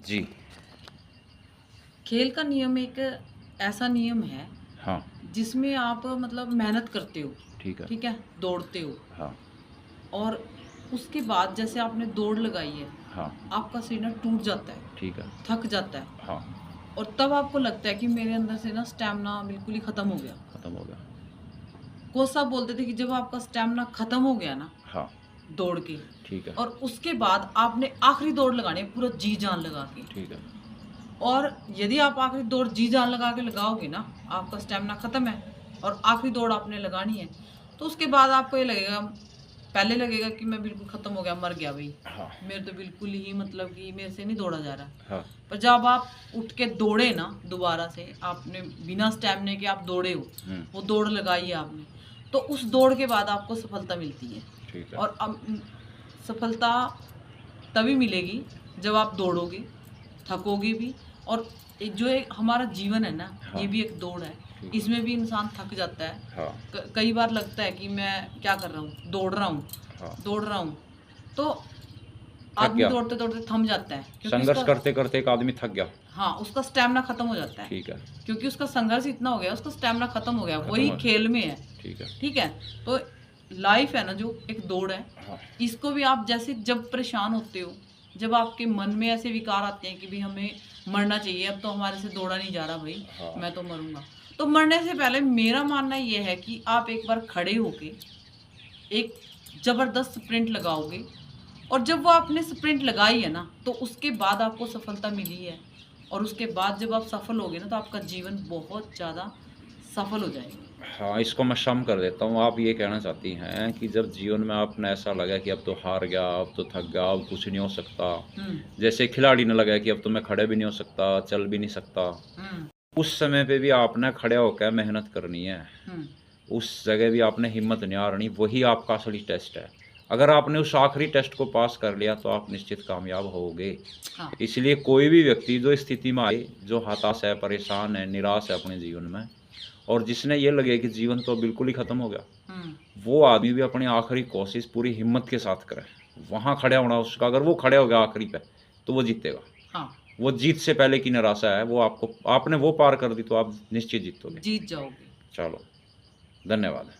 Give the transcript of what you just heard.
जी। खेल का नियम एक ऐसा नियम है हाँ, जिसमें आप मतलब मेहनत करते हो, ठीक है। ठीक है? दौड़ते हो हाँ, और उसके बाद जैसे आपने दौड़ लगाई है, हाँ, आपका शरीर ना टूट जाता है, ठीक है। थक जाता है हाँ, और तब आपको लगता है कि मेरे अंदर से ना स्टैमिना बिल्कुल ही खत्म हो गया। खत्म हो गया। कोच साहब बोलते थे कि जब आपका स्टैमिना खत्म हो गया ना हाँ, दौड़ के ठीक है, और उसके बाद आपने आखिरी दौड़ लगानी है पूरा जी-जान लगा के। ठीक है। और यदि आप आखिरी दौड़ जी-जान लगा के लगाओगे ना, आपका स्टैमिना खत्म है और आखिरी दौड़ आपने लगानी है, तो उसके बाद आपको ये लगेगा पहले लगेगा कि मैं बिल्कुल खत्म हो गया, मर गया भई। हाँ, मेरे तो बिल्कुल ही मतलब कि मेरे से नहीं दौड़ा जा रहा। हाँ, पर जब आप उठ के दौड़े ना दोबारा से, आपने बिना स्टैमिना के आप दौड़े हो, हुँ, वो दौड़ लगाई है आपने, तो उस दौड़ के बाद आपको सफलता मिलती है। ठीक है। और सफलता तभी मिलेगी जब आप दौड़ोगे, थकोगे भी और जो एक हमारा जीवन है ना, हाँ, ये भी एक दौड़ है। ठीक है। इसमें भी इंसान थक जाता है। हाँ, कई बार लगता है कि मैं क्या कर रहा हूँ, हाँ, दौड़ रहा हूँ। तो थक आदमी गया। दौड़ते-दौड़ते थम जाता है क्योंकि संघर्ष उसका करते-करते एक आदमी थक गया। हाँ, उसका स्टैमिना खत्म हो जाता है। ठीक है, क्योंकि उसका संघर्ष इतना हो गया, उसका स्टैमिना खत्म हो गया, खत्म वही हो खेल में है। ठीक है। ठीक है? तो लाइफ है ना जो एक दौड़ है, हाँ, इसको भी आप जैसे जब परेशान होते हो, जब आपके मन में ऐसे विकार आते हैं कि भई हमें मरना चाहिए, अब तो हमारे से दौड़ा नहीं जा रहा भई, हाँ, मैं तो मरूँगा। तो मरने से पहले मेरा मानना ये है कि आप एक बार खड़े होके एक ज़बरदस्त स्प्रिंट लगाओगे और जब वो आपने स्प्रिंट लगाई है ना, तो उसके बाद आपको सफलता मिली है और उसके बाद जब आप सफल होगे ना, तो आपका जीवन बहुत ज़्यादा सफल हो जाएगा। हाँ, इसको मैं सम कर देता हूँ। आप ये कहना चाहती हैं कि जब जीवन में आपने ऐसा लगा कि अब तो हार गया, अब तो थक गया, अब कुछ नहीं हो सकता। हुँ, जैसे खिलाड़ी ने लगा कि अब तो मैं खड़े भी नहीं हो सकता, चल भी नहीं सकता। हुँ, उस समय पे भी आपने खड़े होकर मेहनत करनी है। हुँ। उस जगह भी आपने हिम्मत नहीं हारनी, वही आपका असली टेस्ट है। अगर आपने उस आखिरी टेस्ट को पास कर लिया तो आप निश्चित कामयाब होगे। हाँ, इसलिए कोई भी व्यक्ति जो इस स्थिति में आए, जो हताश है, परेशान है, निराश है अपने जीवन में और जिसने ये लगे कि जीवन तो बिल्कुल ही खत्म हो गया, हुँ, वो आदमी भी अपनी आखिरी कोशिश पूरी हिम्मत के साथ करे। वहाँ खड़ा होना उसका अगर वो खड़े हो गया आखिरी पे, तो वो जीतेगा। हाँ, वो जीत से पहले की निराशा है, वो आपको आपने वो पार कर दी तो आप निश्चित जीतोगे। जीत जाओगे। चलो, धन्यवाद।